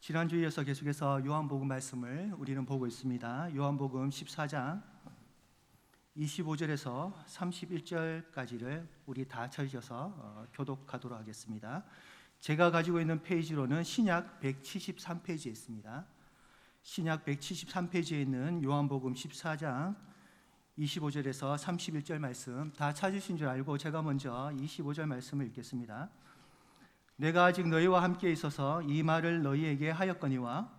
지난주에 이어서 계속해서 요한복음 말씀을 우리는 보고 있습니다. 요한복음 14장 25절에서 31절까지를 우리 다 찾으셔서 교독하도록 하겠습니다. 제가 가지고 있는 페이지로는 신약 173페이지에 있습니다. 신약 173페이지에 있는 요한복음 14장 25절에서 31절 말씀 다 찾으신 줄 알고 제가 먼저 25절 말씀을 읽겠습니다. 내가 아직 너희와 함께 있어서 이 말을 너희에게 하였거니와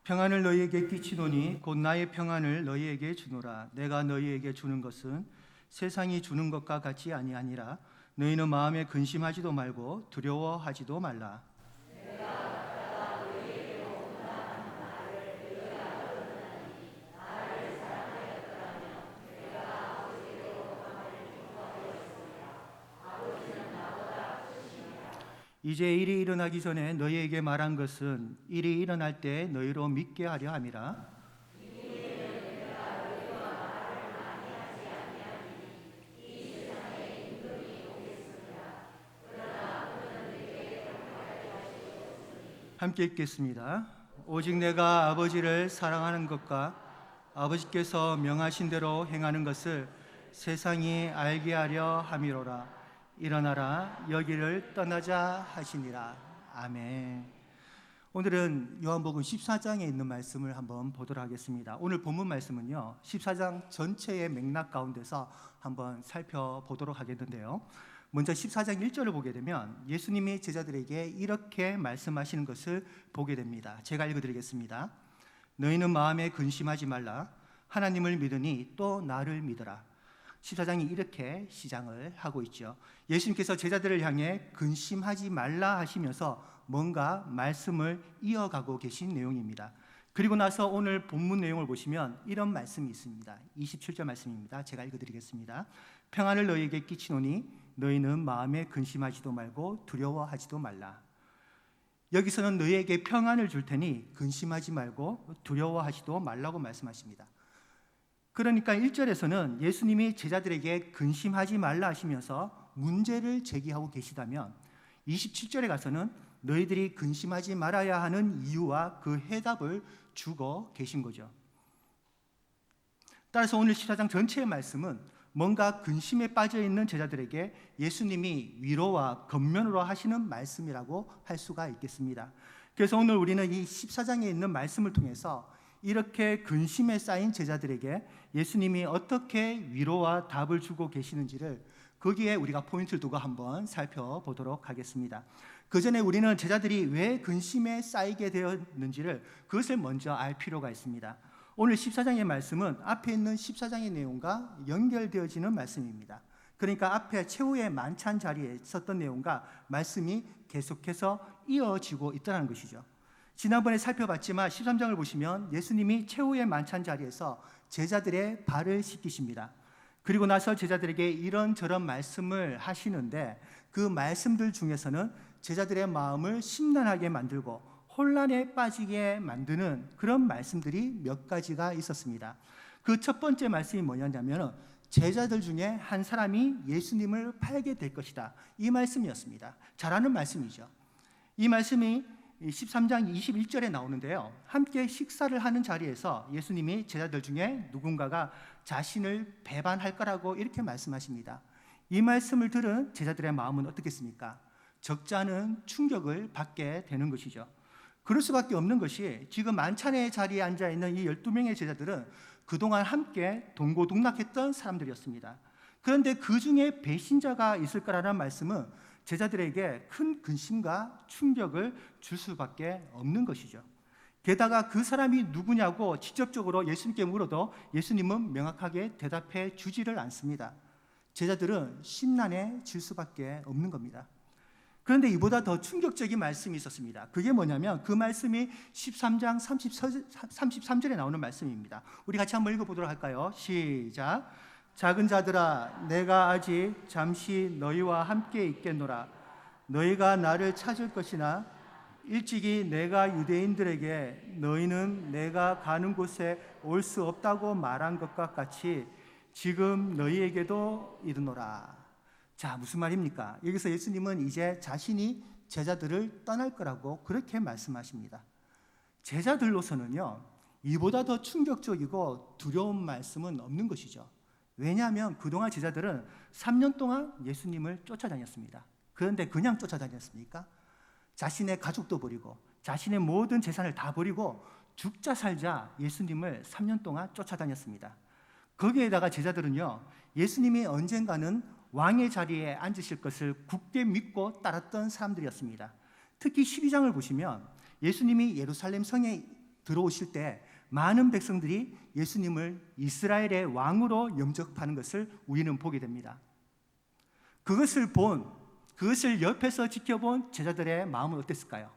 평안을 너희에게 끼치노니 곧 나의 평안을 너희에게 주노라. 내가 너희에게 주는 것은 세상이 주는 것과 같이 아니하니라. 너희는 마음에 근심하지도 말고 두려워하지도 말라. 이제 일이 일어나기 전에 너희에게 말한 것은 일이 일어날 때 너희로 믿게 하려 함이라. 함께 읽겠습니다. 오직 내가 아버지를 사랑하는 것과 아버지께서 명하신 대로 행하는 것을 세상이 알게 하려 함이로라. 일어나라 여기를 떠나자 하시니라. 아멘. 오늘은 요한복음 14장에 있는 말씀을 한번 보도록 하겠습니다. 오늘 본문 말씀은요 14장 전체의 맥락 가운데서 한번 살펴보도록 하겠는데요, 먼저 14장 1절을 보게 되면 예수님이 제자들에게 이렇게 말씀하시는 것을 보게 됩니다. 제가 읽어드리겠습니다. 너희는 마음에 근심하지 말라. 하나님을 믿으니 또 나를 믿어라. 14장이 이렇게 시작을 하고 있죠. 예수님께서 제자들을 향해 근심하지 말라 하시면서 뭔가 말씀을 이어가고 계신 내용입니다. 그리고 나서 오늘 본문 내용을 보시면 이런 말씀이 있습니다. 27절 말씀입니다. 제가 읽어드리겠습니다. 평안을 너희에게 끼치노니 너희는 마음에 근심하지도 말고 두려워하지도 말라. 여기서는 너희에게 평안을 줄 테니 근심하지 말고 두려워하지도 말라고 말씀하십니다. 그러니까 1절에서는 예수님이 제자들에게 근심하지 말라 하시면서 문제를 제기하고 계시다면 27절에 가서는 너희들이 근심하지 말아야 하는 이유와 그 해답을 주고 계신 거죠. 따라서 오늘 14장 전체의 말씀은 뭔가 근심에 빠져 있는 제자들에게 예수님이 위로와 겉면으로 하시는 말씀이라고 할 수가 있겠습니다. 그래서 오늘 우리는 이 14장에 있는 말씀을 통해서 이렇게 근심에 쌓인 제자들에게 예수님이 어떻게 위로와 답을 주고 계시는지를 거기에 우리가 포인트를 두고 한번 살펴보도록 하겠습니다. 그 전에 우리는 제자들이 왜 근심에 쌓이게 되었는지를 그것을 먼저 알 필요가 있습니다. 오늘 14장의 말씀은 앞에 있는 14장의 내용과 연결되어지는 말씀입니다. 그러니까 앞에 최후의 만찬 자리에 있었던 내용과 말씀이 계속해서 이어지고 있다는 것이죠. 지난번에 살펴봤지만 13장을 보시면 예수님이 최후의 만찬 자리에서 제자들의 발을 씻기십니다. 그리고 나서 제자들에게 이런저런 말씀을 하시는데 그 말씀들 중에서는 제자들의 마음을 심란하게 만들고 혼란에 빠지게 만드는 그런 말씀들이 몇 가지가 있었습니다. 그 첫 번째 말씀이 뭐냐면 제자들 중에 한 사람이 예수님을 팔게 될 것이다, 이 말씀이었습니다. 잘 아는 말씀이죠. 이 말씀이 13장 21절에 나오는데요, 함께 식사를 하는 자리에서 예수님이 제자들 중에 누군가가 자신을 배반할 거라고 이렇게 말씀하십니다. 이 말씀을 들은 제자들의 마음은 어떻겠습니까? 적지 않은 충격을 받게 되는 것이죠. 그럴 수밖에 없는 것이 지금 만찬의 자리에 앉아있는 이 12명의 제자들은 그동안 함께 동고동락했던 사람들이었습니다. 그런데 그 중에 배신자가 있을 거라는 말씀은 제자들에게 큰 근심과 충격을 줄 수밖에 없는 것이죠. 게다가 그 사람이 누구냐고 직접적으로 예수님께 물어도 예수님은 명확하게 대답해 주지를 않습니다. 제자들은 심란해질 수밖에 없는 겁니다. 그런데 이보다 더 충격적인 말씀이 있었습니다. 그게 뭐냐면 그 말씀이 13장 33절에 나오는 말씀입니다. 우리 같이 한번 읽어보도록 할까요? 시작. 작은 자들아, 내가 아직 잠시 너희와 함께 있겠노라. 너희가 나를 찾을 것이나 일찍이 내가 유대인들에게 너희는 내가 가는 곳에 올 수 없다고 말한 것과 같이 지금 너희에게도 이르노라. 자, 무슨 말입니까? 여기서 예수님은 이제 자신이 제자들을 떠날 거라고 그렇게 말씀하십니다. 제자들로서는요, 이보다 더 충격적이고 두려운 말씀은 없는 것이죠. 왜냐하면 그동안 제자들은 3년 동안 예수님을 쫓아다녔습니다. 그런데 그냥 쫓아다녔습니까? 자신의 가족도 버리고 자신의 모든 재산을 다 버리고 죽자 살자 예수님을 3년 동안 쫓아다녔습니다. 거기에다가 제자들은요, 예수님이 언젠가는 왕의 자리에 앉으실 것을 굳게 믿고 따랐던 사람들이었습니다. 특히 12장을 보시면 예수님이 예루살렘 성에 들어오실 때 많은 백성들이 예수님을 이스라엘의 왕으로 영접하는 것을 우리는 보게 됩니다. 그것을 옆에서 지켜본 제자들의 마음은 어땠을까요?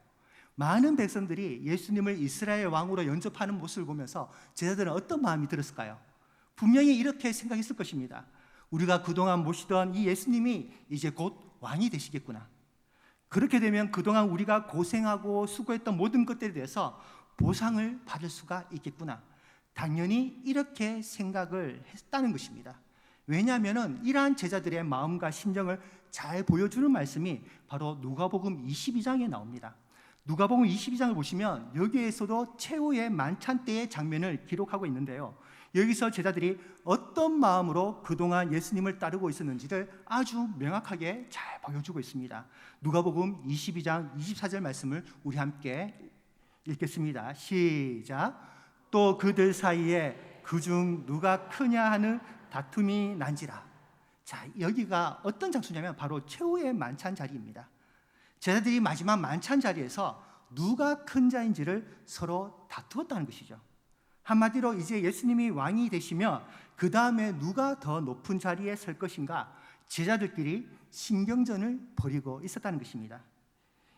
많은 백성들이 예수님을 이스라엘 왕으로 영접하는 모습을 보면서 제자들은 어떤 마음이 들었을까요? 분명히 이렇게 생각했을 것입니다. 우리가 그동안 모시던 이 예수님이 이제 곧 왕이 되시겠구나. 그렇게 되면 그동안 우리가 고생하고 수고했던 모든 것들에 대해서 보상을 받을 수가 있겠구나. 당연히 이렇게 생각을 했다는 것입니다. 왜냐하면 이러한 제자들의 마음과 심정을 잘 보여주는 말씀이 바로 누가복음 22장에 나옵니다. 누가복음 22장을 보시면 여기에서도 최후의 만찬 때의 장면을 기록하고 있는데요, 여기서 제자들이 어떤 마음으로 그동안 예수님을 따르고 있었는지를 아주 명확하게 잘 보여주고 있습니다. 누가복음 22장 24절 말씀을 우리 함께 읽겠습니다. 시작. 또 그들 사이에 그중 누가 크냐 하는 다툼이 난지라. 자, 여기가 어떤 장소냐면 바로 최후의 만찬 자리입니다. 제자들이 마지막 만찬 자리에서 누가 큰 자인지를 서로 다투었다는 것이죠. 한마디로 이제 예수님이 왕이 되시면 그 다음에 누가 더 높은 자리에 설 것인가, 제자들끼리 신경전을 벌이고 있었다는 것입니다.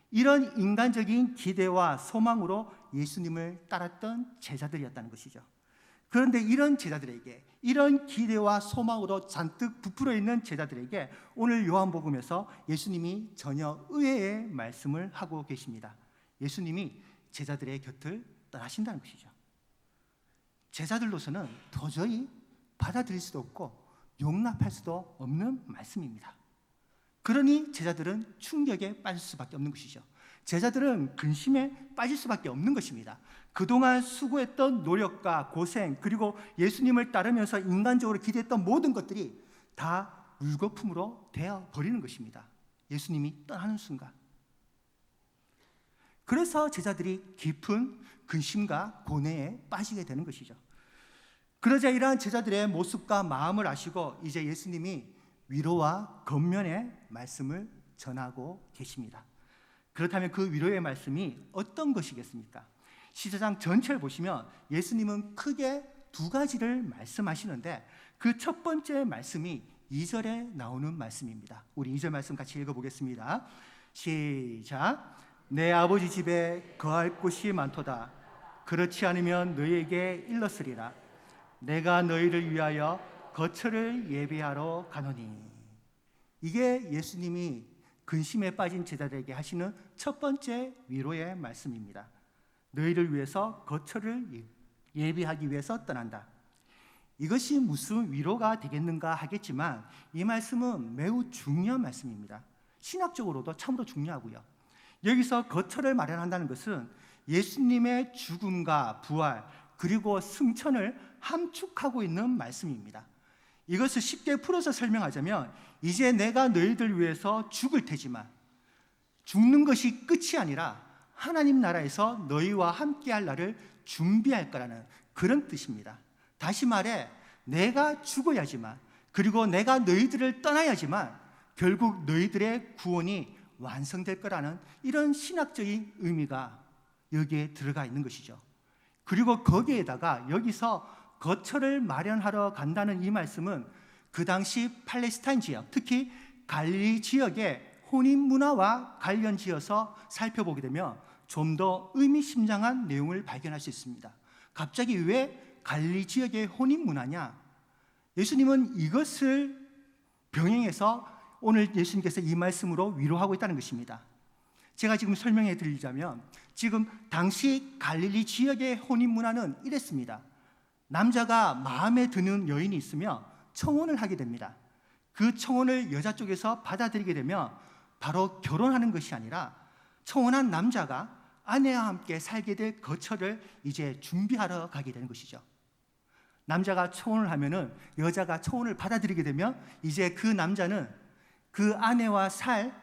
이런 인간적인 기대와 소망으로 예수님을 따랐던 제자들이었다는 것이죠. 그런데 이런 제자들에게, 이런 기대와 소망으로 잔뜩 부풀어 있는 제자들에게 오늘 요한복음에서 예수님이 전혀 의외의 말씀을 하고 계십니다. 예수님이 제자들의 곁을 떠나신다는 것이죠. 제자들로서는 도저히 받아들일 수도 없고 용납할 수도 없는 말씀입니다. 그러니 제자들은 충격에 빠질 수밖에 없는 것이죠. 제자들은 근심에 빠질 수밖에 없는 것입니다. 그동안 수고했던 노력과 고생, 그리고 예수님을 따르면서 인간적으로 기대했던 모든 것들이 다 물거품으로 되어 버리는 것입니다. 예수님이 떠나는 순간. 그래서 제자들이 깊은 근심과 고뇌에 빠지게 되는 것이죠. 그러자 이러한 제자들의 모습과 마음을 아시고 이제 예수님이 위로와 권면의 말씀을 전하고 계십니다. 그렇다면 그 위로의 말씀이 어떤 것이겠습니까? 시사장 전체를 보시면 예수님은 크게 두 가지를 말씀하시는데 그 첫 번째 말씀이 2절에 나오는 말씀입니다. 우리 2절 말씀 같이 읽어보겠습니다. 시작. 내 아버지 집에 거할 곳이 많도다. 그렇지 않으면 너희에게 일렀으리라. 내가 너희를 위하여 거처를 예비하러 가노니. 이게 예수님이 근심에 빠진 제자들에게 하시는 첫 번째 위로의 말씀입니다. 너희를 위해서 거처를 예비하기 위해서 떠난다. 이것이 무슨 위로가 되겠는가 하겠지만 이 말씀은 매우 중요한 말씀입니다. 신학적으로도 참으로 중요하고요. 여기서 거처를 마련한다는 것은 예수님의 죽음과 부활 그리고 승천을 함축하고 있는 말씀입니다. 이것을 쉽게 풀어서 설명하자면 이제 내가 너희들 위해서 죽을 테지만 죽는 것이 끝이 아니라 하나님 나라에서 너희와 함께할 날을 준비할 거라는 그런 뜻입니다. 다시 말해 내가 죽어야지만 그리고 내가 너희들을 떠나야지만 결국 너희들의 구원이 완성될 거라는 이런 신학적인 의미가 여기에 들어가 있는 것이죠. 그리고 거기에다가 여기서 거처를 마련하러 간다는 이 말씀은 그 당시 팔레스타인 지역, 특히 갈릴리 지역의 혼인 문화와 관련지어서 살펴보게 되면 좀 더 의미심장한 내용을 발견할 수 있습니다. 갑자기 왜 갈릴리 지역의 혼인 문화냐? 예수님은 이것을 병행해서 오늘 예수님께서 이 말씀으로 위로하고 있다는 것입니다. 제가 지금 설명해 드리자면 지금 당시 갈릴리 지역의 혼인 문화는 이랬습니다. 남자가 마음에 드는 여인이 있으면 청혼을 하게 됩니다. 그 청혼을 여자 쪽에서 받아들이게 되면 바로 결혼하는 것이 아니라 청혼한 남자가 아내와 함께 살게 될 거처를 이제 준비하러 가게 되는 것이죠. 남자가 청혼을 하면은 여자가 청혼을 받아들이게 되면 이제 그 남자는 그 아내와 살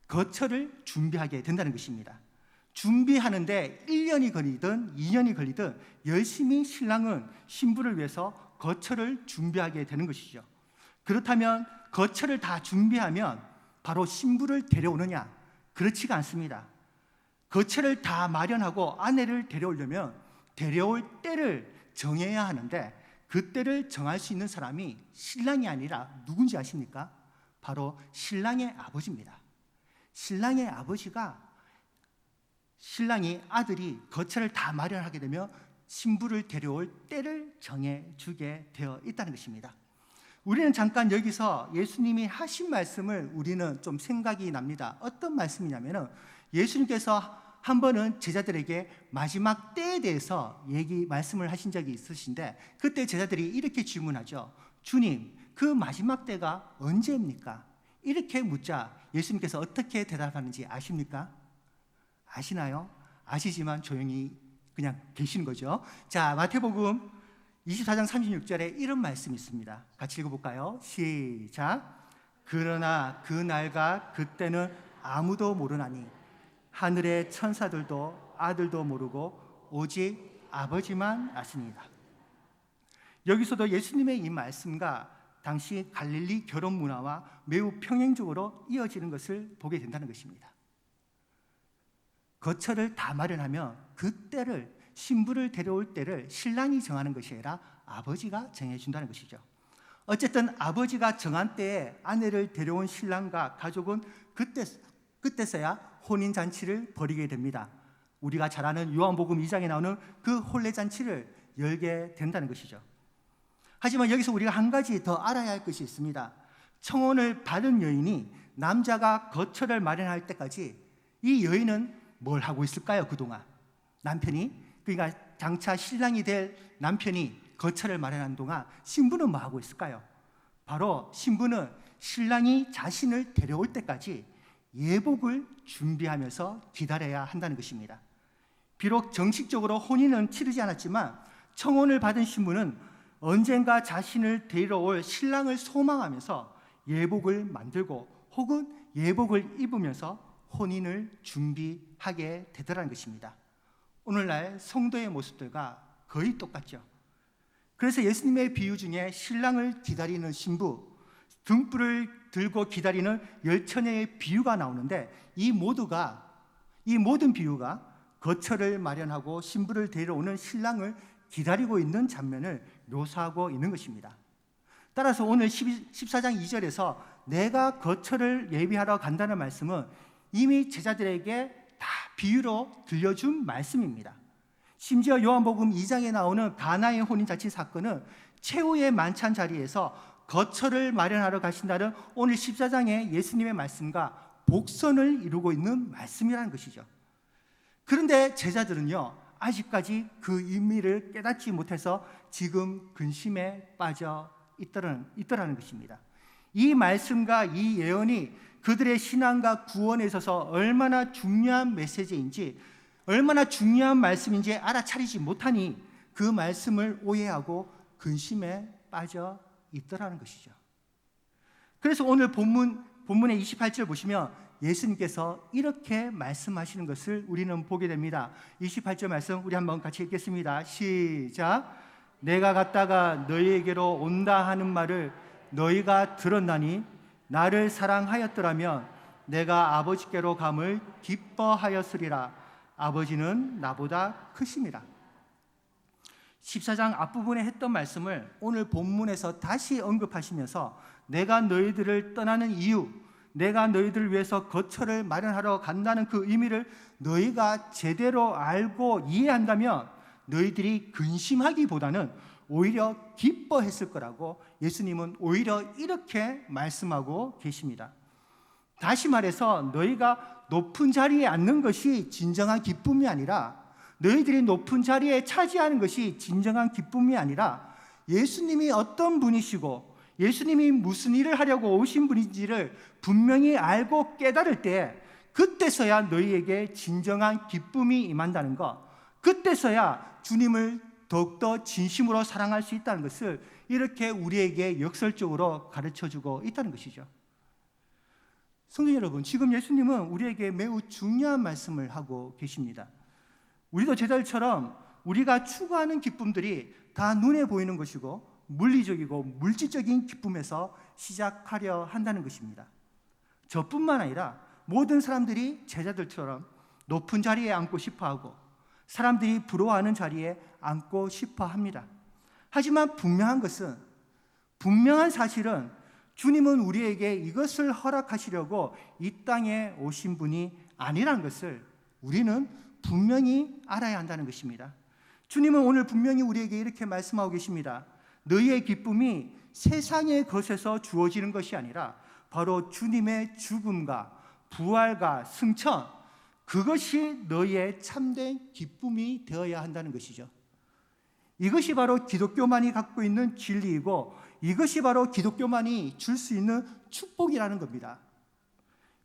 거처를 준비하게 된다는 것입니다. 준비하는데 1년이 걸리든 2년이 걸리든 열심히 신랑은 신부를 위해서 거처를 준비하게 되는 것이죠. 그렇다면 거처를 다 준비하면 바로 신부를 데려오느냐? 그렇지가 않습니다. 거처를 다 마련하고 아내를 데려오려면 데려올 때를 정해야 하는데 그 때를 정할 수 있는 사람이 신랑이 아니라 누군지 아십니까? 바로 신랑의 아버지입니다. 신랑의 아버지가 아들이 거처를 다 마련하게 되면 신부를 데려올 때를 정해주게 되어 있다는 것입니다. 우리는 잠깐 여기서 예수님이 하신 말씀을 우리는 좀 생각이 납니다. 어떤 말씀이냐면은 예수님께서 한 번은 제자들에게 마지막 때에 대해서 말씀을 하신 적이 있으신데 그때 제자들이 이렇게 질문하죠. 주님, 그 마지막 때가 언제입니까? 이렇게 묻자 예수님께서 어떻게 대답하는지 아십니까? 아시나요? 아시지만 조용히 그냥 계시는 거죠. 자, 마태복음 24장 36절에 이런 말씀이 있습니다. 같이 읽어볼까요? 시작. 그러나 그 날과 그때는 아무도 모르나니 하늘의 천사들도 아들도 모르고 오직 아버지만 아십니다. 여기서도 예수님의 이 말씀과 당시 갈릴리 결혼 문화와 매우 평행적으로 이어지는 것을 보게 된다는 것입니다. 거처를 다 마련하면 그 때를, 신부를 데려올 때를 신랑이 정하는 것이 아니라 아버지가 정해준다는 것이죠. 어쨌든 아버지가 정한 때에 아내를 데려온 신랑과 가족은 그때서야 혼인잔치를 벌이게 됩니다. 우리가 잘 아는 요한복음 2장에 나오는 그 혼례잔치를 열게 된다는 것이죠. 하지만 여기서 우리가 한 가지 더 알아야 할 것이 있습니다. 청혼을 받은 여인이 남자가 거처를 마련할 때까지 이 여인은 뭘 하고 있을까요? 그동안 남편이, 그러니까 장차 신랑이 될 남편이 거처를 마련한 동안 신부는 뭐 하고 있을까요? 바로 신부는 신랑이 자신을 데려올 때까지 예복을 준비하면서 기다려야 한다는 것입니다. 비록 정식적으로 혼인은 치르지 않았지만 청혼을 받은 신부는 언젠가 자신을 데리러 올 신랑을 소망하면서 예복을 만들고 혹은 예복을 입으면서 혼인을 준비하게 되더라는 것입니다. 오늘날 성도의 모습들과 거의 똑같죠. 그래서 예수님의 비유 중에 신랑을 기다리는 신부, 등불을 들고 기다리는 열처녀의 비유가 나오는데 이 모든 비유가 거처를 마련하고 신부를 데려오는 신랑을 기다리고 있는 장면을 묘사하고 있는 것입니다. 따라서 오늘 14장 2절에서 내가 거처를 예비하러 간다는 말씀은 이미 제자들에게 다 비유로 들려준 말씀입니다. 심지어 요한복음 2장에 나오는 가나의 혼인잔치 사건은 최후의 만찬 자리에서 거처를 마련하러 가신다는 오늘 14장의 예수님의 말씀과 복선을 이루고 있는 말씀이라는 것이죠. 그런데 제자들은요, 아직까지 그 의미를 깨닫지 못해서 지금 근심에 빠져 있더라는 것입니다. 이 말씀과 이 예언이 그들의 신앙과 구원에 있어서 얼마나 중요한 메시지인지, 얼마나 중요한 말씀인지 알아차리지 못하니 그 말씀을 오해하고 근심에 빠져 있더라는 것이죠. 그래서 오늘 본문의 28절 보시면 예수님께서 이렇게 말씀하시는 것을 우리는 보게 됩니다. 28절 말씀 우리 한번 같이 읽겠습니다. 시작. 내가 갔다가 너희에게로 온다 하는 말을 너희가 들었나니 나를 사랑하였더라면 내가 아버지께로 감을 기뻐하였으리라. 아버지는 나보다 크심이라. 14장 앞부분에 했던 말씀을 오늘 본문에서 다시 언급하시면서 내가 너희들을 떠나는 이유, 내가 너희들을 위해서 거처를 마련하러 간다는 그 의미를 너희가 제대로 알고 이해한다면 너희들이 근심하기보다는 오히려 기뻐했을 거라고 예수님은 오히려 이렇게 말씀하고 계십니다. 다시 말해서 너희가 높은 자리에 앉는 것이 진정한 기쁨이 아니라, 너희들이 높은 자리에 차지하는 것이 진정한 기쁨이 아니라, 예수님이 어떤 분이시고 예수님이 무슨 일을 하려고 오신 분인지를 분명히 알고 깨달을 때, 그때서야 너희에게 진정한 기쁨이 임한다는 것, 그때서야 주님을 더욱더 진심으로 사랑할 수 있다는 것을 이렇게 우리에게 역설적으로 가르쳐주고 있다는 것이죠. 성도 여러분, 지금 예수님은 우리에게 매우 중요한 말씀을 하고 계십니다. 우리도 제자들처럼 우리가 추구하는 기쁨들이 다 눈에 보이는 것이고 물리적이고 물질적인 기쁨에서 시작하려 한다는 것입니다. 저뿐만 아니라 모든 사람들이 제자들처럼 높은 자리에 앉고 싶어하고 사람들이 부러워하는 자리에 앉고 싶어합니다. 하지만 분명한 사실은 주님은 우리에게 이것을 허락하시려고 이 땅에 오신 분이 아니라는 것을 우리는 분명히 알아야 한다는 것입니다. 주님은 오늘 분명히 우리에게 이렇게 말씀하고 계십니다. 너희의 기쁨이 세상의 것에서 주어지는 것이 아니라 바로 주님의 죽음과 부활과 승천, 그것이 너희의 참된 기쁨이 되어야 한다는 것이죠. 이것이 바로 기독교만이 갖고 있는 진리이고, 이것이 바로 기독교만이 줄 수 있는 축복이라는 겁니다.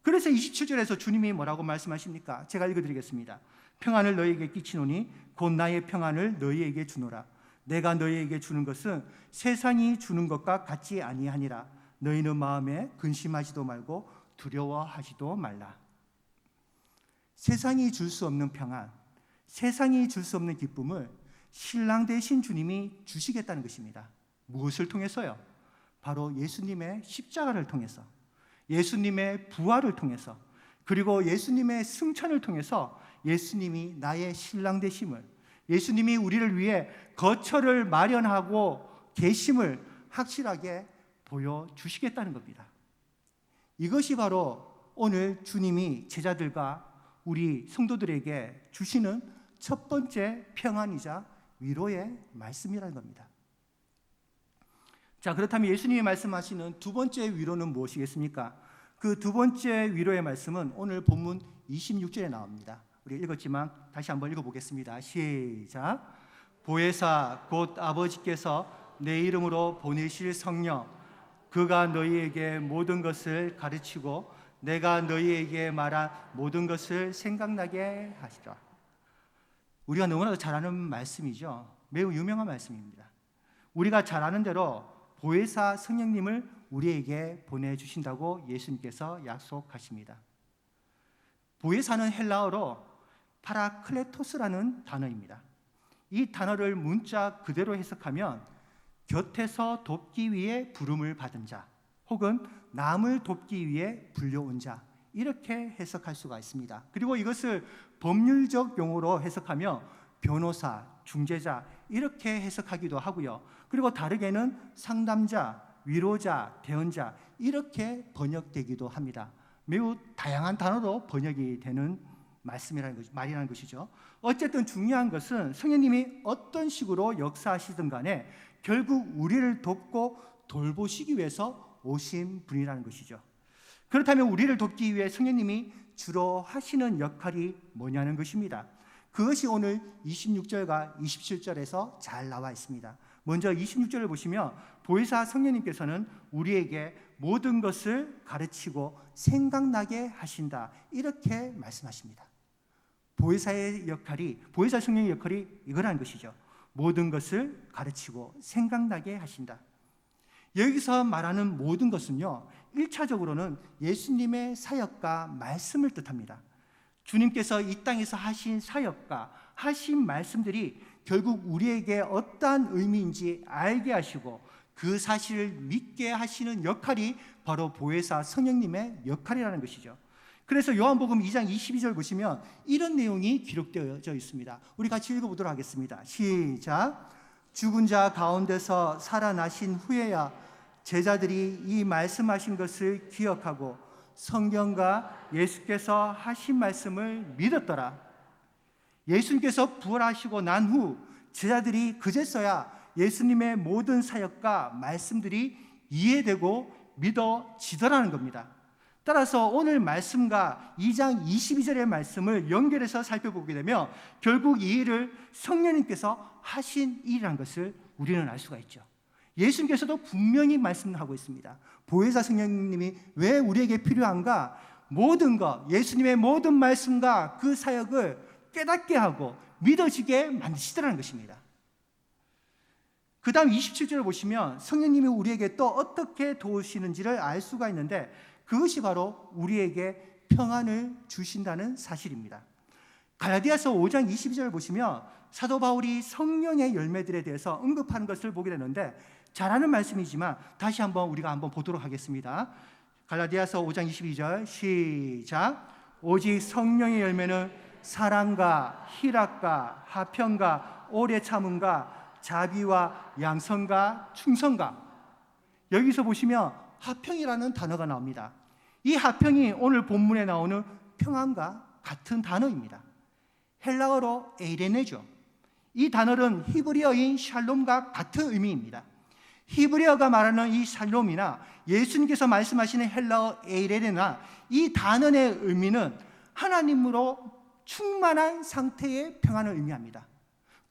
그래서 27절에서 주님이 뭐라고 말씀하십니까? 제가 읽어드리겠습니다. 평안을 너희에게 끼치노니 곧 나의 평안을 너희에게 주노라. 내가 너희에게 주는 것은 세상이 주는 것과 같지 아니하니라. 너희는 마음에 근심하지도 말고 두려워하지도 말라. 세상이 줄 수 없는 평안, 세상이 줄 수 없는 기쁨을 신랑 되신 주님이 주시겠다는 것입니다. 무엇을 통해서요? 바로 예수님의 십자가를 통해서, 예수님의 부활을 통해서, 그리고 예수님의 승천을 통해서 예수님이 나의 신랑 되심을, 예수님이 우리를 위해 거처를 마련하고 계심을 확실하게 보여주시겠다는 겁니다. 이것이 바로 오늘 주님이 제자들과 우리 성도들에게 주시는 첫 번째 평안이자 위로의 말씀이라는 겁니다. 자, 그렇다면 예수님이 말씀하시는 두 번째 위로는 무엇이겠습니까? 그 두 번째 위로의 말씀은 오늘 본문 26절에 나옵니다. 우리 읽었지만 다시 한번 읽어보겠습니다. 시작. 보혜사 곧 아버지께서 내 이름으로 보내실 성령, 그가 너희에게 모든 것을 가르치고 내가 너희에게 말한 모든 것을 생각나게 하시라. 우리가 너무나도 잘 아는 말씀이죠. 매우 유명한 말씀입니다. 우리가 잘 아는 대로 보혜사 성령님을 우리에게 보내주신다고 예수님께서 약속하십니다. 보혜사는 헬라어로 파라클레토스라는 단어입니다. 이 단어를 문자 그대로 해석하면 곁에서 돕기 위해 부름을 받은 자, 혹은 남을 돕기 위해 불려온 자, 이렇게 해석할 수가 있습니다. 그리고 이것을 법률적 용어로 해석하며 변호사, 중재자, 이렇게 해석하기도 하고요. 그리고 다르게는 상담자, 위로자, 대언자, 이렇게 번역되기도 합니다. 매우 다양한 단어로 번역이 되는 말이라는 것이죠. 어쨌든 중요한 것은 성령님이 어떤 식으로 역사하시든 간에 결국 우리를 돕고 돌보시기 위해서 오신 분이라는 것이죠. 그렇다면 우리를 돕기 위해 성령님이 주로 하시는 역할이 뭐냐는 것입니다. 그것이 오늘 26절과 27절에서 잘 나와 있습니다. 먼저 26절을 보시면 보혜사 성령님께서는 우리에게 모든 것을 가르치고 생각나게 하신다, 이렇게 말씀하십니다. 보혜사의 역할이, 보혜사 성령의 역할이 이거라는 것이죠. 모든 것을 가르치고 생각나게 하신다. 여기서 말하는 모든 것은요, 1차적으로는 예수님의 사역과 말씀을 뜻합니다. 주님께서 이 땅에서 하신 사역과 하신 말씀들이 결국 우리에게 어떠한 의미인지 알게 하시고 그 사실을 믿게 하시는 역할이 바로 보혜사 성령님의 역할이라는 것이죠. 그래서 요한복음 2장 22절 보시면 이런 내용이 기록되어져 있습니다. 우리 같이 읽어보도록 하겠습니다. 시작. 죽은 자 가운데서 살아나신 후에야 제자들이 이 말씀하신 것을 기억하고 성경과 예수께서 하신 말씀을 믿었더라. 예수님께서 부활하시고 난 후 제자들이 그제서야 예수님의 모든 사역과 말씀들이 이해되고 믿어지더라는 겁니다. 따라서 오늘 말씀과 2장 22절의 말씀을 연결해서 살펴보게 되면 결국 이 일을 성령님께서 하신 일이라는 것을 우리는 알 수가 있죠. 예수님께서도 분명히 말씀하고 있습니다. 보혜사 성령님이 왜 우리에게 필요한가? 모든 것, 예수님의 모든 말씀과 그 사역을 깨닫게 하고 믿어지게 만드시더라는 것입니다. 그 다음 27절을 보시면 성령님이 우리에게 또 어떻게 도우시는지를 알 수가 있는데 그것이 바로 우리에게 평안을 주신다는 사실입니다. 갈라디아서 5장 22절을 보시면 사도 바울이 성령의 열매들에 대해서 언급하는 것을 보게 되는데 잘 아는 말씀이지만 다시 한번 우리가 한번 보도록 하겠습니다. 갈라디아서 5장 22절 시작. 오직 성령의 열매는 사랑과 희락과 화평과 오래 참음과 자비와 양선과 충성과. 여기서 보시면 화평이라는 단어가 나옵니다. 이 화평이 오늘 본문에 나오는 평안과 같은 단어입니다. 헬라어로 에이레네죠. 이 단어는 히브리어인 샬롬과 같은 의미입니다. 히브리어가 말하는 이 샬롬이나 예수님께서 말씀하시는 헬라어 에이레네나 이 단어의 의미는 하나님으로 충만한 상태의 평안을 의미합니다.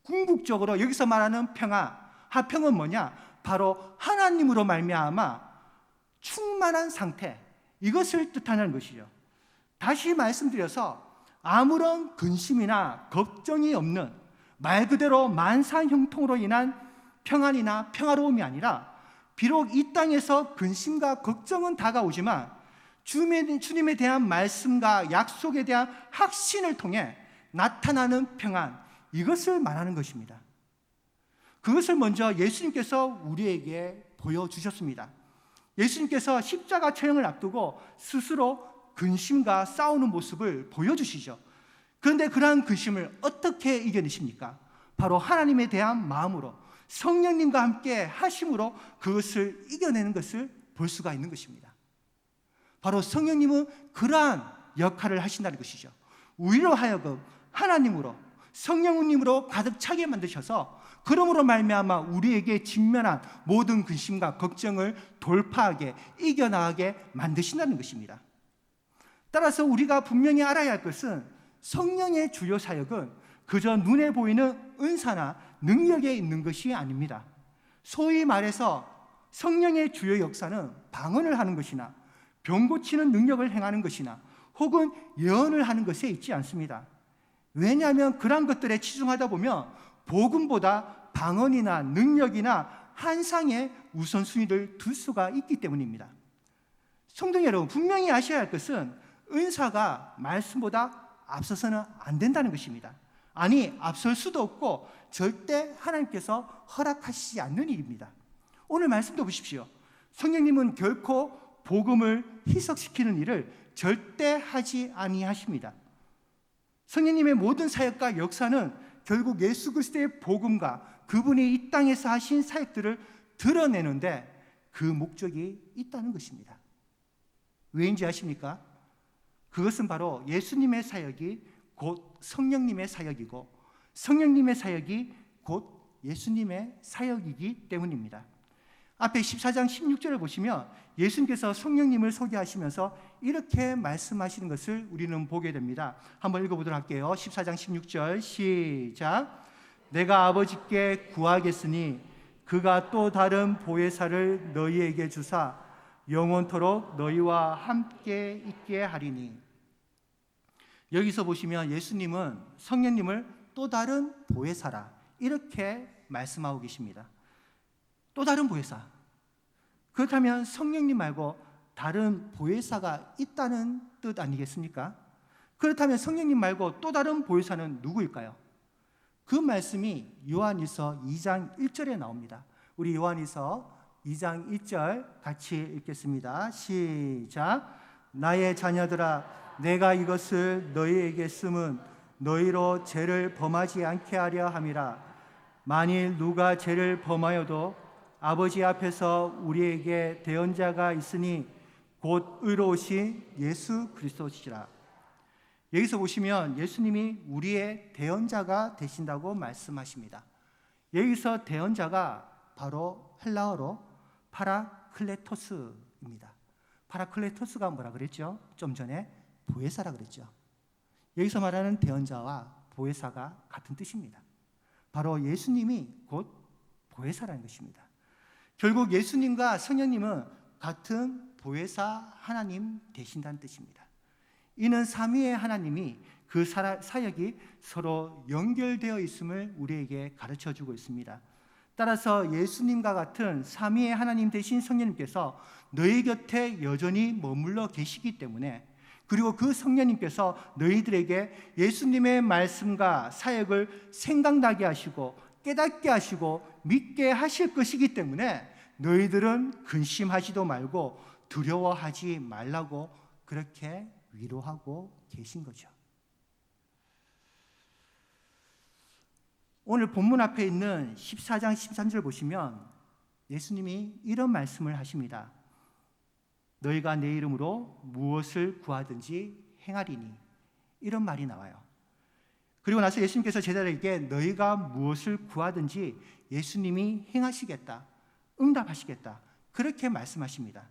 궁극적으로 여기서 말하는 평안, 화평은 뭐냐? 바로 하나님으로 말미암아 충만한 상태, 이것을 뜻하는 것이죠. 다시 말씀드려서 아무런 근심이나 걱정이 없는 말 그대로 만사형통으로 인한 평안이나 평화로움이 아니라 비록 이 땅에서 근심과 걱정은 다가오지만 주님에 대한 말씀과 약속에 대한 확신을 통해 나타나는 평안, 이것을 말하는 것입니다. 그것을 먼저 예수님께서 우리에게 보여주셨습니다. 예수님께서 십자가 처형을 앞두고 스스로 근심과 싸우는 모습을 보여주시죠. 그런데 그러한 근심을 어떻게 이겨내십니까? 바로 하나님에 대한 마음으로 성령님과 함께 하심으로 그것을 이겨내는 것을 볼 수가 있는 것입니다. 바로 성령님은 그러한 역할을 하신다는 것이죠. 우리로 하여금 하나님으로 성령님으로 가득 차게 만드셔서 그러므로 말미암아 우리에게 직면한 모든 근심과 걱정을 돌파하게 이겨나가게 만드신다는 것입니다. 따라서 우리가 분명히 알아야 할 것은 성령의 주요 사역은 그저 눈에 보이는 은사나 능력에 있는 것이 아닙니다. 소위 말해서 성령의 주요 역사는 방언을 하는 것이나 병 고치는 능력을 행하는 것이나 혹은 예언을 하는 것에 있지 않습니다. 왜냐하면 그런 것들에 치중하다 보면 복음보다 방언이나 능력이나 환상에 우선순위를 둘 수가 있기 때문입니다. 성도 여러분, 분명히 아셔야 할 것은 은사가 말씀보다 앞서서는 안 된다는 것입니다. 아니, 앞설 수도 없고 절대 하나님께서 허락하시지 않는 일입니다. 오늘 말씀도 보십시오. 성령님은 결코 복음을 희석시키는 일을 절대 하지 아니하십니다. 성령님의 모든 사역과 역사는 결국 예수 그리스도의 복음과 그분이 이 땅에서 하신 사역들을 드러내는데 그 목적이 있다는 것입니다. 왜인지 아십니까? 그것은 바로 예수님의 사역이 곧 성령님의 사역이고 성령님의 사역이 곧 예수님의 사역이기 때문입니다. 앞에 14장 16절을 보시면 예수님께서 성령님을 소개하시면서 이렇게 말씀하시는 것을 우리는 보게 됩니다. 한번 읽어보도록 할게요. 14장 16절 시작. 내가 아버지께 구하겠으니 그가 또 다른 보혜사를 너희에게 주사 영원토록 너희와 함께 있게 하리니. 여기서 보시면 예수님은 성령님을 또 다른 보혜사라 이렇게 말씀하고 계십니다. 또 다른 보혜사. 그렇다면 성령님 말고 다른 보혜사가 있다는 뜻 아니겠습니까? 그렇다면 성령님 말고 또 다른 보혜사는 누구일까요? 그 말씀이 요한일서 2장 1절에 나옵니다. 우리 요한일서 2장 1절 같이 읽겠습니다. 시작. 나의 자녀들아, 내가 이것을 너희에게 쓰면 너희로 죄를 범하지 않게 하려 함이라. 만일 누가 죄를 범하여도 아버지 앞에서 우리에게 대언자가 있으니 곧 의로우신 예수 그리스도시라. 여기서 보시면 예수님이 우리의 대언자가 되신다고 말씀하십니다. 여기서 대언자가 바로 헬라어로 파라클레토스입니다. 파라클레토스가 뭐라 그랬죠? 좀 전에 보혜사라 그랬죠. 여기서 말하는 대언자와 보혜사가 같은 뜻입니다. 바로 예수님이 곧 보혜사라는 것입니다. 결국 예수님과 성령님은 같은 보혜사 하나님 되신다는 뜻입니다. 이는 삼위의 하나님이 그 사역이 서로 연결되어 있음을 우리에게 가르쳐주고 있습니다. 따라서 예수님과 같은 삼위의 하나님 되신 성령님께서 너희 곁에 여전히 머물러 계시기 때문에, 그리고 그 성령님께서 너희들에게 예수님의 말씀과 사역을 생각나게 하시고 깨닫게 하시고 믿게 하실 것이기 때문에 너희들은 근심하지도 말고 두려워하지 말라고 그렇게 위로하고 계신 거죠. 오늘 본문 앞에 있는 14장 13절 보시면 예수님이 이런 말씀을 하십니다. 너희가 내 이름으로 무엇을 구하든지 행하리니, 이런 말이 나와요. 그리고 나서 예수님께서 제자들에게 너희가 무엇을 구하든지 예수님이 행하시겠다, 응답하시겠다, 그렇게 말씀하십니다.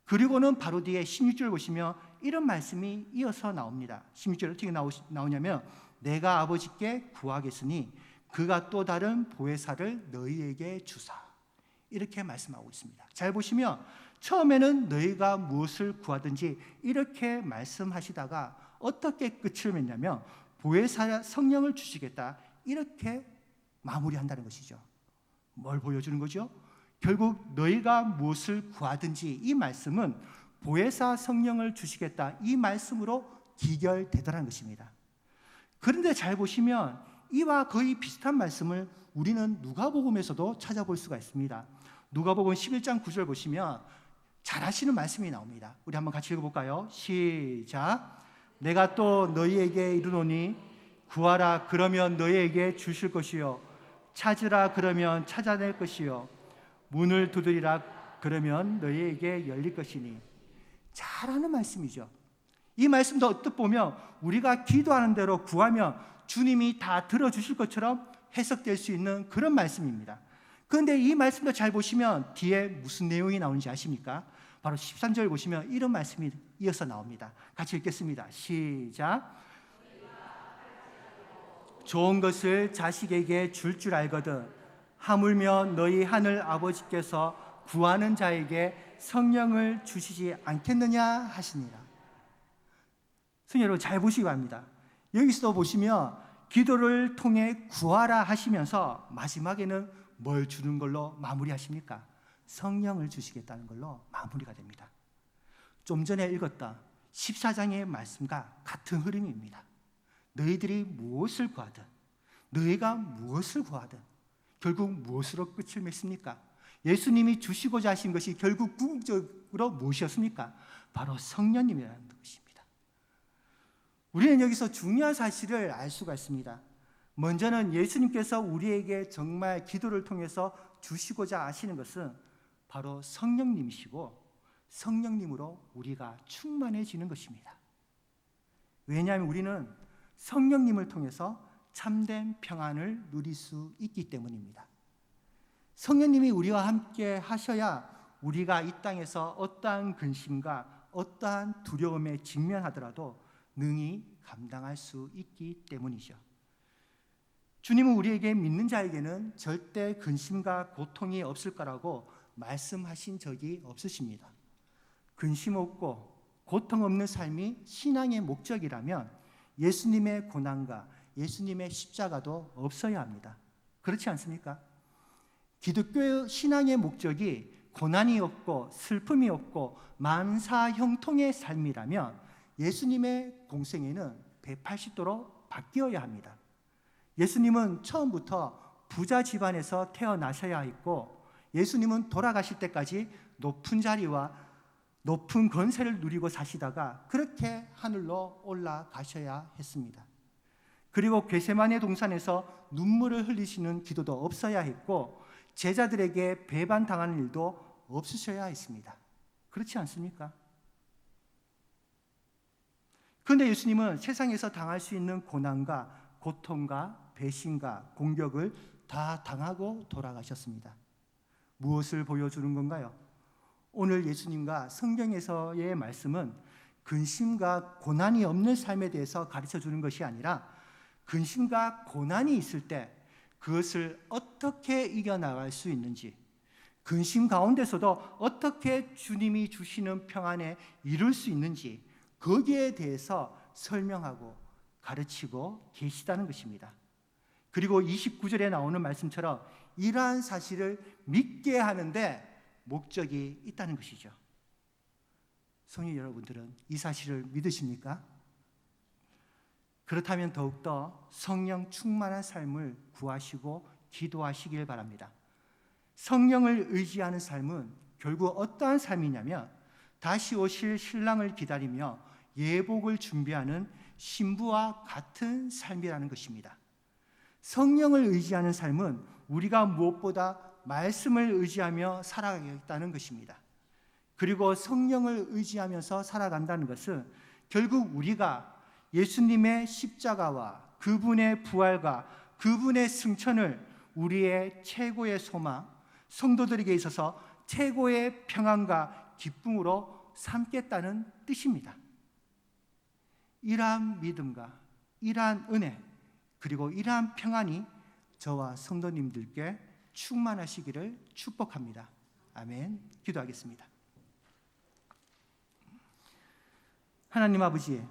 그리고는 바로 뒤에 16절 보시면 이런 말씀이 이어서 나옵니다. 16절 어떻게 나오냐면 내가 아버지께 구하겠으니 그가 또 다른 보혜사를 너희에게 주사, 이렇게 말씀하고 있습니다. 잘 보시면 처음에는 너희가 무엇을 구하든지 이렇게 말씀하시다가 어떻게 끝을 맺냐면 보혜사 성령을 주시겠다, 이렇게 마무리한다는 것이죠. 뭘 보여주는 거죠? 결국 너희가 무엇을 구하든지, 이 말씀은 보혜사 성령을 주시겠다, 이 말씀으로 기결되더라는 것입니다. 그런데 잘 보시면 이와 거의 비슷한 말씀을 우리는 누가복음에서도 찾아볼 수가 있습니다. 누가복음 11장 9절 보시면 잘 아시는 말씀이 나옵니다. 우리 한번 같이 읽어볼까요? 시작. 내가 또 너희에게 이르노니 구하라 그러면 너희에게 주실 것이요 찾으라 그러면 찾아낼 것이요 문을 두드리라 그러면 너희에게 열릴 것이니. 잘 아는 말씀이죠. 이 말씀도 어떻게 보면 우리가 기도하는 대로 구하면 주님이 다 들어주실 것처럼 해석될 수 있는 그런 말씀입니다. 그런데 이 말씀도 잘 보시면 뒤에 무슨 내용이 나오는지 아십니까? 바로 13절 보시면 이런 말씀이 이어서 나옵니다. 같이 읽겠습니다. 시작. 좋은 것을 자식에게 줄 줄 알거든 하물며 너희 하늘 아버지께서 구하는 자에게 성령을 주시지 않겠느냐 하시니라. 성도 여러분 잘 보시기 바랍니다. 여기서 보시면 기도를 통해 구하라 하시면서 마지막에는 뭘 주는 걸로 마무리하십니까? 성령을 주시겠다는 걸로 마무리가 됩니다. 좀 전에 읽었던 14장의 말씀과 같은 흐름입니다. 너희들이 무엇을 구하든, 너희가 무엇을 구하든 결국 무엇으로 끝을 맺습니까? 예수님이 주시고자 하신 것이 결국 궁극적으로 무엇이었습니까? 바로 성령님이라는 것입니다. 우리는 여기서 중요한 사실을 알 수가 있습니다. 먼저는 예수님께서 우리에게 정말 기도를 통해서 주시고자 하시는 것은 바로 성령님이시고 성령님으로 우리가 충만해지는 것입니다. 왜냐하면 우리는 성령님을 통해서 참된 평안을 누릴 수 있기 때문입니다. 성령님이 우리와 함께 하셔야 우리가 이 땅에서 어떠한 근심과 어떠한 두려움에 직면하더라도 능히 감당할 수 있기 때문이죠. 주님은 우리에게 믿는 자에게는 절대 근심과 고통이 없을 거라고 말씀하신 적이 없으십니다. 근심 없고 고통 없는 삶이 신앙의 목적이라면 예수님의 고난과 예수님의 십자가도 없어야 합니다. 그렇지 않습니까? 기독교 신앙의 목적이 고난이 없고 슬픔이 없고 만사 형통의 삶이라면 예수님의 공생애는 180도로 바뀌어야 합니다. 예수님은 처음부터 부자 집안에서 태어나셔야 했고 예수님은 돌아가실 때까지 높은 자리와 높은 권세를 누리고 사시다가 그렇게 하늘로 올라가셔야 했습니다. 그리고 겟세마네 동산에서 눈물을 흘리시는 기도도 없어야 했고 제자들에게 배반당하는 일도 없으셔야 했습니다. 그렇지 않습니까? 그런데 예수님은 세상에서 당할 수 있는 고난과 고통과 배신과 공격을 다 당하고 돌아가셨습니다. 무엇을 보여주는 건가요? 오늘 예수님과 성경에서의 말씀은 근심과 고난이 없는 삶에 대해서 가르쳐 주는 것이 아니라 근심과 고난이 있을 때 그것을 어떻게 이겨나갈 수 있는지, 근심 가운데서도 어떻게 주님이 주시는 평안에 이룰 수 있는지 거기에 대해서 설명하고 가르치고 계시다는 것입니다. 그리고 29절에 나오는 말씀처럼 이러한 사실을 믿게 하는데 목적이 있다는 것이죠. 성도 여러분들은 이 사실을 믿으십니까? 그렇다면 더욱더 성령 충만한 삶을 구하시고 기도하시길 바랍니다. 성령을 의지하는 삶은 결국 어떠한 삶이냐면 다시 오실 신랑을 기다리며 예복을 준비하는 신부와 같은 삶이라는 것입니다. 성령을 의지하는 삶은 우리가 무엇보다 말씀을 의지하며 살아가겠다는 것입니다. 그리고 성령을 의지하면서 살아간다는 것은 결국 우리가 예수님의 십자가와 그분의 부활과 그분의 승천을 우리의 최고의 소망, 성도들에게 있어서 최고의 평안과 기쁨으로 삼겠다는 뜻입니다. 이러한 믿음과 이러한 은혜 그리고 이러한 평안이 저와 성도님들께 충만하시기를 축복합니다. 아멘. 기도하겠습니다. 하나님 아버지,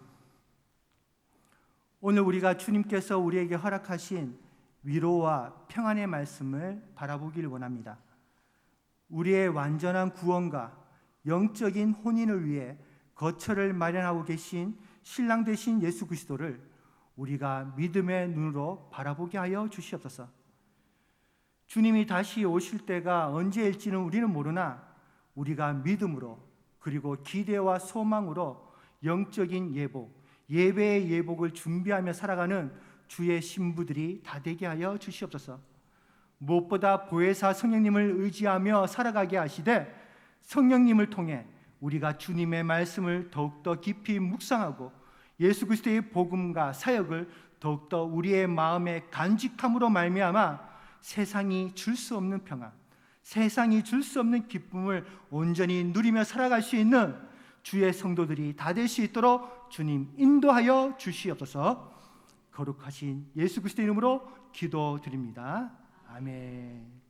오늘 우리가 주님께서 우리에게 허락하신 위로와 평안의 말씀을 바라보기를 원합니다. 우리의 완전한 구원과 영적인 혼인을 위해 거처를 마련하고 계신 신랑 되신 예수 그리스도를 우리가 믿음의 눈으로 바라보게 하여 주시옵소서. 주님이 다시 오실 때가 언제일지는 우리는 모르나 우리가 믿음으로 그리고 기대와 소망으로 영적인 예복, 예배의 예복을 준비하며 살아가는 주의 신부들이 다 되게 하여 주시옵소서. 무엇보다 보혜사 성령님을 의지하며 살아가게 하시되 성령님을 통해 우리가 주님의 말씀을 더욱더 깊이 묵상하고 예수 그리스도의 복음과 사역을 더욱더 우리의 마음에 간직함으로 말미암아 세상이 줄 수 없는 평안, 세상이 줄 수 없는 기쁨을 온전히 누리며 살아갈 수 있는 주의 성도들이 다 될 수 있도록 주님 인도하여 주시옵소서. 거룩하신 예수 그리스도의 이름으로 기도드립니다. 아멘.